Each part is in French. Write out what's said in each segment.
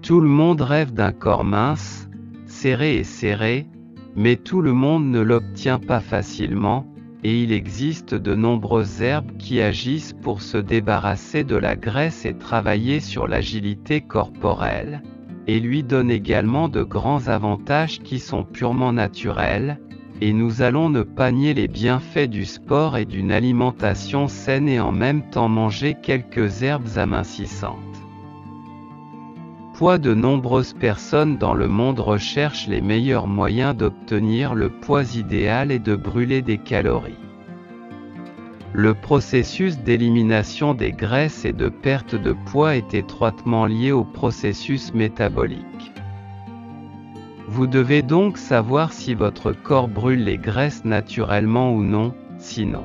Tout le monde rêve d'un corps mince, serré et serré, mais tout le monde ne l'obtient pas facilement, et il existe de nombreuses herbes qui agissent pour se débarrasser de la graisse et travailler sur l'agilité corporelle, et lui donnent également de grands avantages qui sont purement naturels, et nous allons ne pas nier les bienfaits du sport et d'une alimentation saine et en même temps manger quelques herbes amincissantes. De nombreuses personnes dans le monde recherchent les meilleurs moyens d'obtenir le poids idéal et de brûler des calories. Le processus d'élimination des graisses et de perte de poids est étroitement lié au processus métabolique. Vous devez donc savoir si votre corps brûle les graisses naturellement ou non, sinon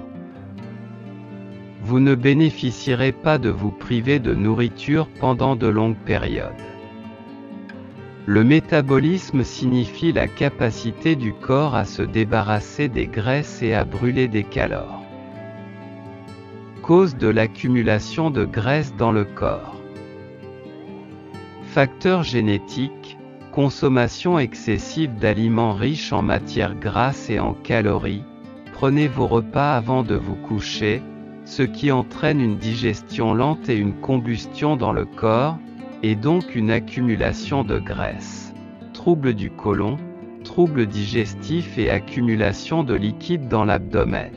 vous ne bénéficierez pas de vous priver de nourriture pendant de longues périodes. Le métabolisme signifie la capacité du corps à se débarrasser des graisses et à brûler des calories. Cause de l'accumulation de graisse dans le corps. Facteurs génétiques, consommation excessive d'aliments riches en matières grasses et en calories, prenez vos repas avant de vous coucher, ce qui entraîne une digestion lente et une combustion dans le corps, et donc une accumulation de graisse. Troubles du côlon, troubles digestifs et accumulation de liquide dans l'abdomen.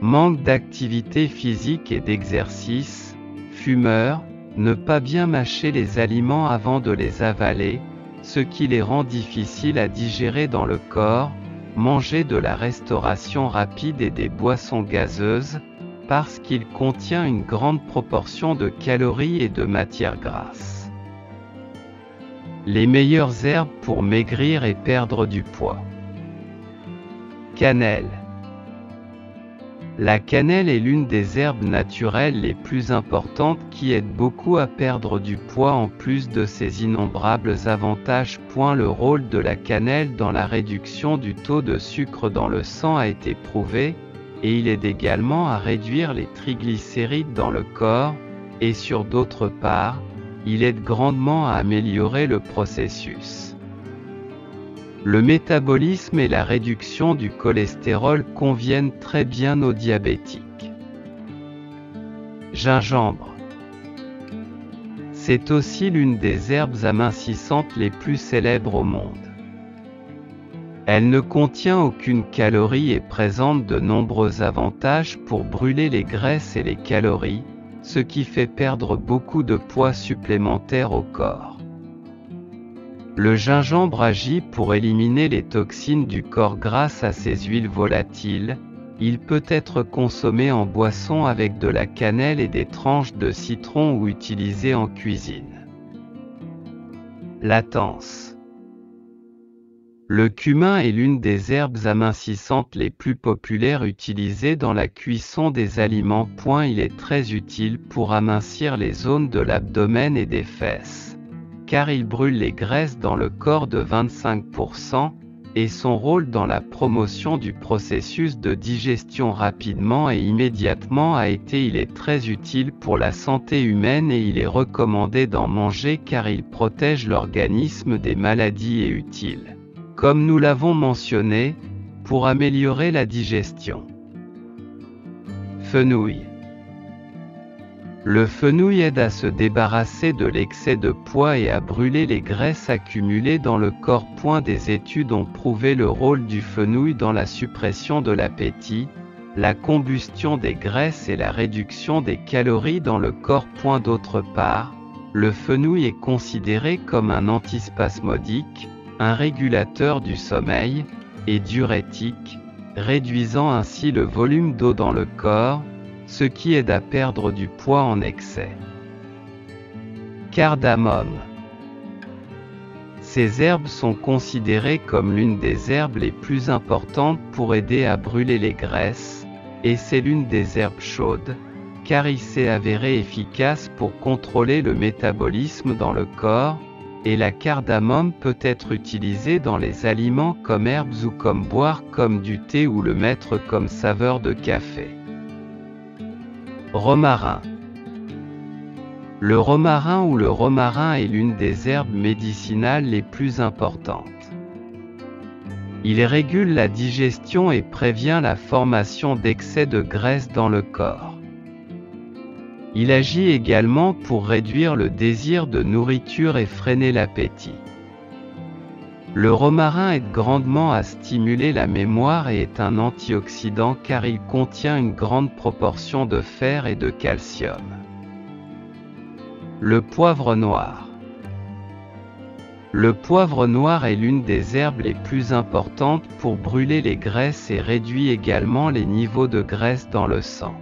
Manque d'activité physique et d'exercice, fumeurs, ne pas bien mâcher les aliments avant de les avaler, ce qui les rend difficiles à digérer dans le corps, manger de la restauration rapide et des boissons gazeuses, parce qu'il contient une grande proportion de calories et de matières grasses. Les meilleures herbes pour maigrir et perdre du poids. Cannelle. La cannelle est l'une des herbes naturelles les plus importantes qui aide beaucoup à perdre du poids en plus de ses innombrables avantages. Le rôle de la cannelle dans la réduction du taux de sucre dans le sang a été prouvé, et il aide également à réduire les triglycérides dans le corps, et sur d'autre part, il aide grandement à améliorer le processus. Le métabolisme et la réduction du cholestérol conviennent très bien aux diabétiques. Gingembre. C'est aussi l'une des herbes amincissantes les plus célèbres au monde. Elle ne contient aucune calorie et présente de nombreux avantages pour brûler les graisses et les calories, ce qui fait perdre beaucoup de poids supplémentaire au corps. Le gingembre agit pour éliminer les toxines du corps grâce à ses huiles volatiles. Il peut être consommé en boisson avec de la cannelle et des tranches de citron ou utilisé en cuisine. Latence. Le cumin est l'une des herbes amincissantes les plus populaires utilisées dans la cuisson des aliments. Il est très utile pour amincir les zones de l'abdomen et des fesses, car il brûle les graisses dans le corps de 25%, et son rôle dans la promotion du processus de digestion rapidement et immédiatement a été. Il est très utile pour la santé humaine et il est recommandé d'en manger car il protège l'organisme des maladies et utile, comme nous l'avons mentionné, pour améliorer la digestion. Fenouil. Le fenouil aide à se débarrasser de l'excès de poids et à brûler les graisses accumulées dans le corps. Des études ont prouvé le rôle du fenouil dans la suppression de l'appétit, la combustion des graisses et la réduction des calories dans le corps. D'autre part, le fenouil est considéré comme un antispasmodique, un régulateur du sommeil, et diurétique, réduisant ainsi le volume d'eau dans le corps, ce qui aide à perdre du poids en excès. Cardamome. Ces herbes sont considérées comme l'une des herbes les plus importantes pour aider à brûler les graisses, et c'est l'une des herbes chaudes, car il s'est avéré efficace pour contrôler le métabolisme dans le corps, et la cardamome peut être utilisée dans les aliments comme herbes ou comme boire comme du thé ou le mettre comme saveur de café. Romarin. Le romarin ou le romarin est l'une des herbes médicinales les plus importantes. Il régule la digestion et prévient la formation d'excès de graisse dans le corps. Il agit également pour réduire le désir de nourriture et freiner l'appétit. Le romarin aide grandement à stimuler la mémoire et est un antioxydant car il contient une grande proportion de fer et de calcium. Le poivre noir. Le poivre noir est l'une des herbes les plus importantes pour brûler les graisses et réduit également les niveaux de graisse dans le sang.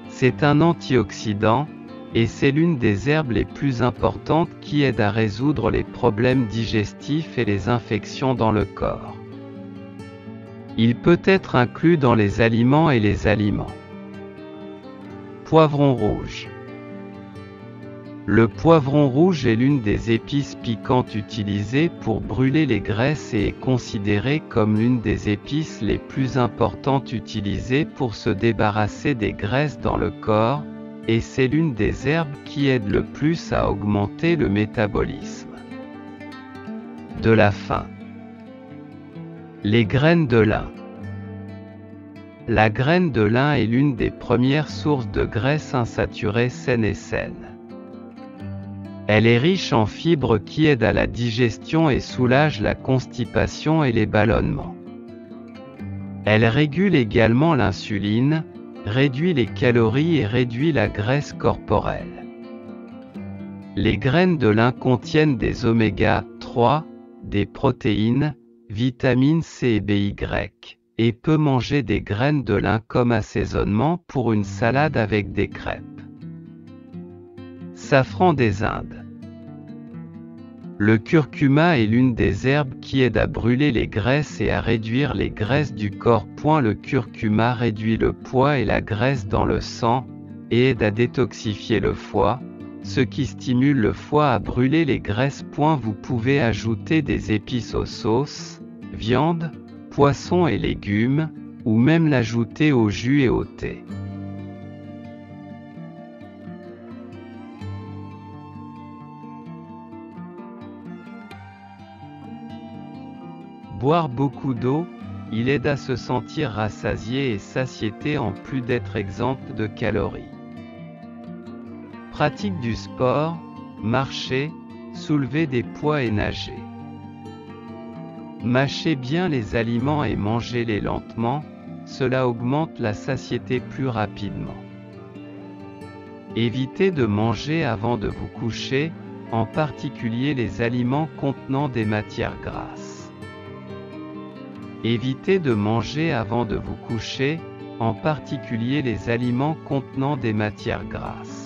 C'est un antioxydant, et c'est l'une des herbes les plus importantes qui aide à résoudre les problèmes digestifs et les infections dans le corps. Il peut être inclus dans les aliments et les aliments. Poivron rouge. Le poivron rouge est l'une des épices piquantes utilisées pour brûler les graisses et est considérée comme l'une des épices les plus importantes utilisées pour se débarrasser des graisses dans le corps, et c'est l'une des herbes qui aide le plus à augmenter le métabolisme. De la faim. Les graines de lin. La graine de lin est l'une des premières sources de graisse insaturée saine et saine. Elle est riche en fibres qui aident à la digestion et soulagent la constipation et les ballonnements. Elle régule également l'insuline, réduit les calories et réduit la graisse corporelle. Les graines de lin contiennent des oméga 3, des protéines, vitamines C et BY, et peut manger des graines de lin comme assaisonnement pour une salade avec des crêpes. Safran des Indes. Le curcuma est l'une des herbes qui aide à brûler les graisses et à réduire les graisses du corps. Le curcuma réduit le poids et la graisse dans le sang, et aide à détoxifier le foie, ce qui stimule le foie à brûler les graisses. Vous pouvez ajouter des épices aux sauces, viande, poissons et légumes, ou même l'ajouter au jus et au thé. Boire beaucoup d'eau, il aide à se sentir rassasié et satiété en plus d'être exempt de calories. Pratique du sport, marcher, soulever des poids et nager. Mâchez bien les aliments et mangez-les lentement, cela augmente la satiété plus rapidement. Évitez de manger avant de vous coucher, en particulier les aliments contenant des matières grasses. Évitez de manger avant de vous coucher, en particulier les aliments contenant des matières grasses.